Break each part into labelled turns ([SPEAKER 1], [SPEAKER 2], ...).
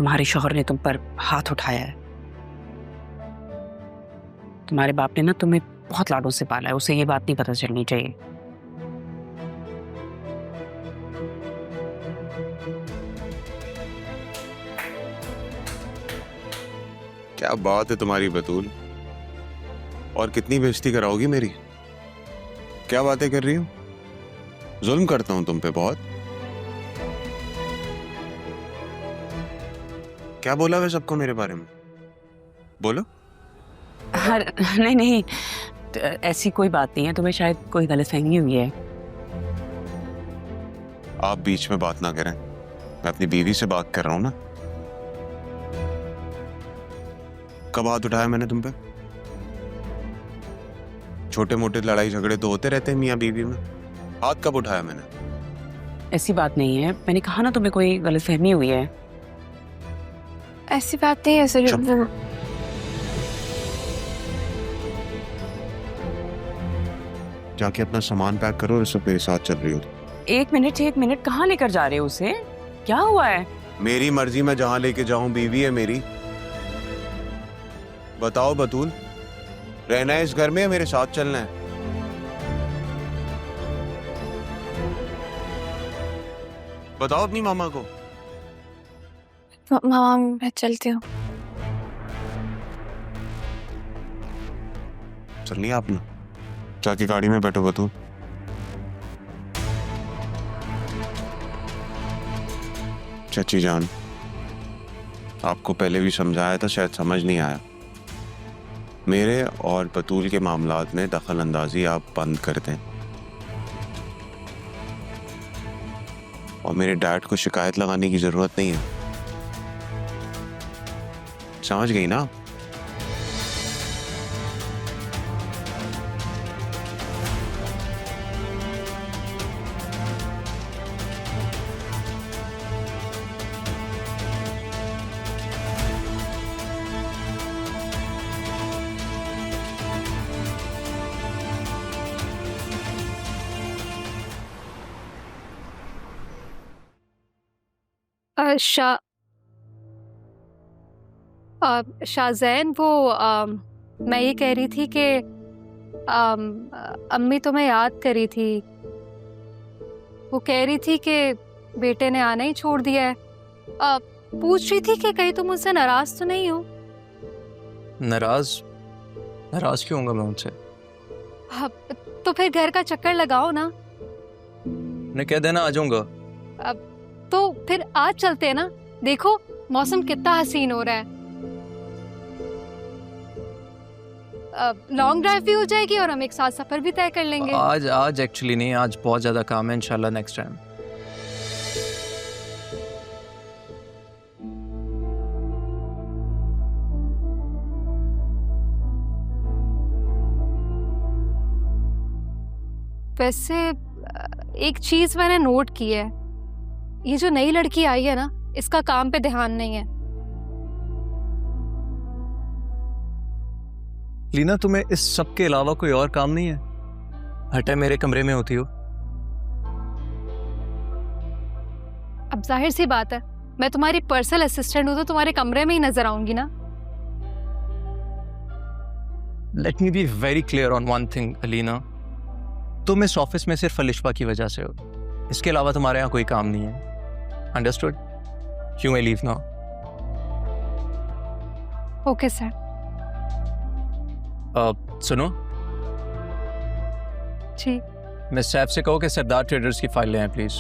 [SPEAKER 1] तुम्हारे शौहर ने तुम पर हाथ उठाया है। तुम्हारे बाप ने ना तुम्हें बहुत लाडों से पाला है, उसे ये बात नहीं पता चलनी चाहिए।
[SPEAKER 2] क्या बात है तुम्हारी बतूल, और कितनी बेइज्जती कराओगी मेरी? क्या बातें कर रही हो? जुल्म करता हूं तुम पे बहुत? क्या बोला वे सबको मेरे बारे में? बोलो।
[SPEAKER 1] नहीं नहीं, तो ऐसी कोई बात नहीं है, तुम्हें शायद कोई गलतफहमी हुई है।
[SPEAKER 2] आप बीच में बात ना करें, मैं अपनी बीवी से बात कर रहा हूं ना। कब हाथ उठाया मैंने तुम पे? छोटे मोटे लड़ाई झगड़े तो होते रहते हैं मियाँ बीवी में, हाथ कब उठाया मैंने?
[SPEAKER 1] ऐसी बात नहीं है, मैंने कहा ना तुम्हें कोई गलतफहमी हुई है।
[SPEAKER 3] ऐसी बात नहीं है सर।
[SPEAKER 2] जाके अपना सामान पैक करो और सब मेरे साथ चल रही हो।
[SPEAKER 1] एक मिनट, कहाँ लेकर जा रहे हो उसे? क्या हुआ है?
[SPEAKER 2] मेरी मर्जी, मैं जहां लेके जाऊं, बीवी है मेरी। बताओ बतूल, रहना है इस घर में या मेरे साथ चलना है? बताओ अपनी मामा को।
[SPEAKER 3] मामा मैं चलती हूँ।
[SPEAKER 2] चलनी है आपने? जाके गाड़ी में बैठो बतूल। चाची जान, आपको पहले भी समझाया था, शायद समझ नहीं आया। मेरे और बतूल के मामलात में दखल अंदाजी आप बंद कर दें, और मेरे डैड को शिकायत लगाने की जरूरत नहीं है। समझ गई ना?
[SPEAKER 3] शाहजैन, वो मैं ये कह रही थी कि अम्मी तुम्हें याद करी थी। वो कह रही थी कि बेटे ने आना ही छोड़ दिया है। पूछ रही थी कि कहीं तुम मुझसे नाराज तो नहीं हो?
[SPEAKER 4] नाराज क्यों होऊंगा मैं उनसे?
[SPEAKER 3] तो फिर घर का चक्कर लगाओ ना।
[SPEAKER 4] उन्हें कह देना आ जाऊंगा।
[SPEAKER 3] तो फिर आज चलते हैं ना, देखो मौसम कितना हसीन हो रहा है। लॉन्ग ड्राइव भी हो जाएगी और हम एक साथ सफर भी तय कर लेंगे।
[SPEAKER 4] आज एक्चुअली नहीं, आज बहुत ज्यादा काम है। इंशाल्लाह नेक्स्ट टाइम।
[SPEAKER 3] वैसे एक चीज मैंने नोट की है, ये जो नई लड़की आई है ना, इसका काम पे ध्यान नहीं है।
[SPEAKER 4] लीना, तुम्हें इस सब के अलावा कोई और काम नहीं है? हर टाइम मेरे कमरे में होती हो।
[SPEAKER 3] अब जाहिर सी बात है, मैं तुम्हारी पर्सनल असिस्टेंट हूं तो तुम्हारे कमरे में ही नजर आऊंगी ना।
[SPEAKER 4] Let me be very clear on one thing Alina, तुम इस ऑफिस में सिर्फ अलिशा की वजह से हो, इसके अलावा तुम्हारे यहाँ कोई काम नहीं है। Understood? You may leave now.
[SPEAKER 3] Okay sir.
[SPEAKER 4] सुनो
[SPEAKER 3] जी।
[SPEAKER 4] मिस सैफ से कहो कि सरदार ट्रेडर्स की फाइल ले आए प्लीज।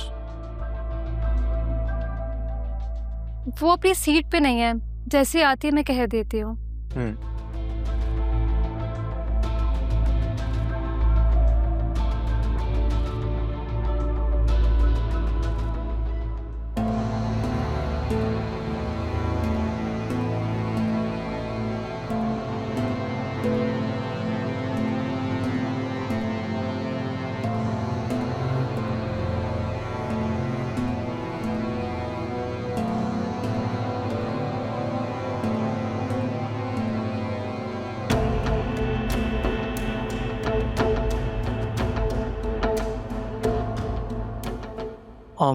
[SPEAKER 3] वो अपनी सीट पे नहीं है, जैसे आती है मैं कह देती हूँ।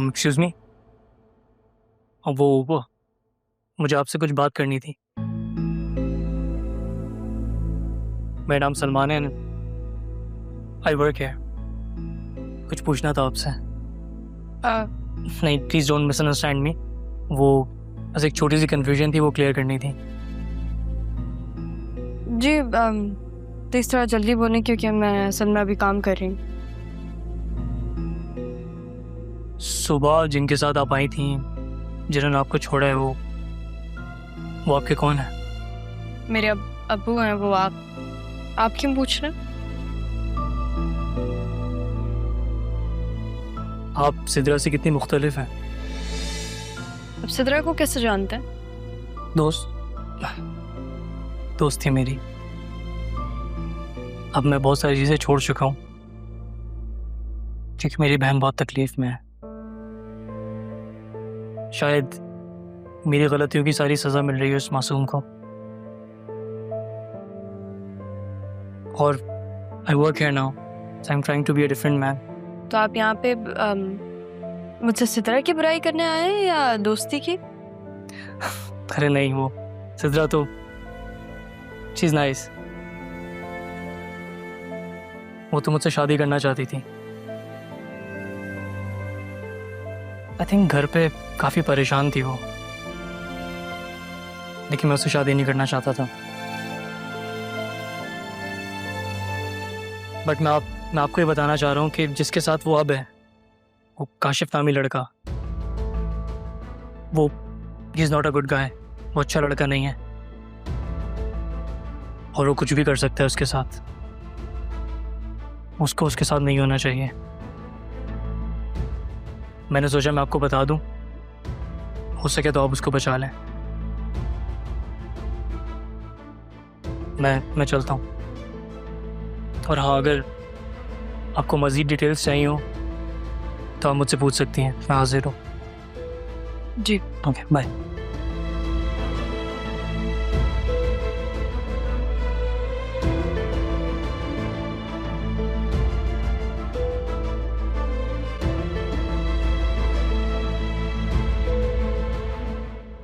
[SPEAKER 5] एक्सक्यूज मी, वो मुझे आपसे कुछ बात करनी थी। मेरा नाम सलमान है, आई वर्क है। कुछ पूछना था आपसे। नहीं, प्लीज़ डोंट मिसअंडरस्टैंड मी। वो बस एक छोटी सी कन्फ्यूजन थी, वो क्लियर करनी थी।
[SPEAKER 6] जी प्लीज़ थोड़ा जल्दी बोलें क्योंकि मैं असल में अभी काम कर रही हूँ।
[SPEAKER 5] सुबह जिनके साथ आप आई थी, जिन्होंने आपको छोड़ा है, वो आपके कौन है?
[SPEAKER 6] मेरे अब्बू हैं वो। आप क्यों पूछ रहे हैं?
[SPEAKER 5] आप सिद्रा से कितनी मुख्तलिफ हैं?
[SPEAKER 6] अब सिद्रा को कैसे जानते हैं?
[SPEAKER 5] दोस्त थी मेरी। अब मैं बहुत सारी चीज़ें छोड़ चुका हूँ क्योंकि मेरी बहन बहुत तकलीफ में है। शायद मेरी गलतियों की सारी सज़ा मिल रही है उस मासूम को। और I work here now, so I am trying to be a different man.
[SPEAKER 6] तो आप यहाँ पे मुझसे सिद्रा की बुराई करने आए हैं या दोस्ती की?
[SPEAKER 5] अरे नहीं, वो सिद्रा तो शी इज़ नाइस। वो तो मुझसे शादी करना चाहती थी। आई थिंक घर पे काफ़ी परेशान थी वो, लेकिन मैं उससे शादी नहीं करना चाहता था। बट मैं आपको ये बताना चाह रहा हूँ कि जिसके साथ वो अब है, वो काशिफ नामी लड़का, वो he is not a good guy. वो अच्छा लड़का नहीं है और वो कुछ भी कर सकता है उसके साथ। उसको उसके साथ नहीं होना चाहिए। मैंने सोचा मैं आपको बता दूं, हो सके तो आप उसको बचा लें। मैं चलता हूँ। और हाँ, अगर आपको मज़ीद डिटेल्स चाहिए हो तो आप मुझसे पूछ सकती हैं, मैं हाजिर हूँ।
[SPEAKER 6] जी
[SPEAKER 5] ओके, बाय।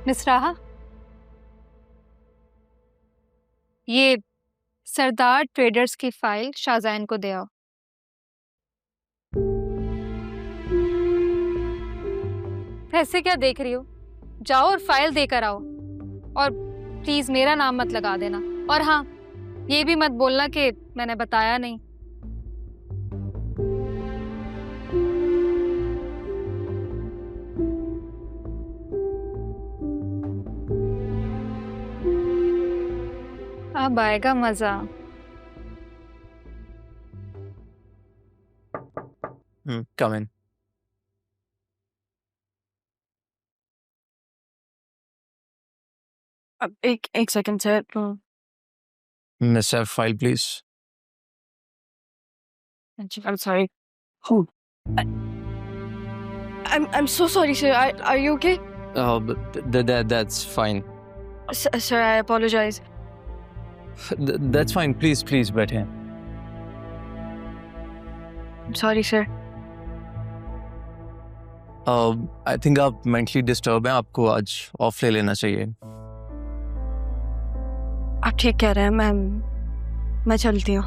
[SPEAKER 3] मिस राहा, ये सरदार ट्रेडर्स की फाइल शाहजैन को दे आओ। ऐसे क्या देख रही हो? जाओ और फाइल देकर आओ। और प्लीज मेरा नाम मत लगा देना। और हाँ, ये भी मत बोलना कि मैंने बताया नहीं। अब आएगा मजा।
[SPEAKER 4] Come in.
[SPEAKER 6] अब एक second sir.
[SPEAKER 4] Miss F, file please.
[SPEAKER 6] I'm sorry. Who? I'm so sorry, sir. Are you okay?
[SPEAKER 4] That's fine.
[SPEAKER 6] Sir, I apologize.
[SPEAKER 4] That's fine. Please बैठे।
[SPEAKER 6] I'm sorry, sir.
[SPEAKER 4] I think आप mentally disturbed हैं, आपको आज of ले लेना चाहिए।
[SPEAKER 6] आप ठीक कह रहे हैं, मैं चलती हूँ।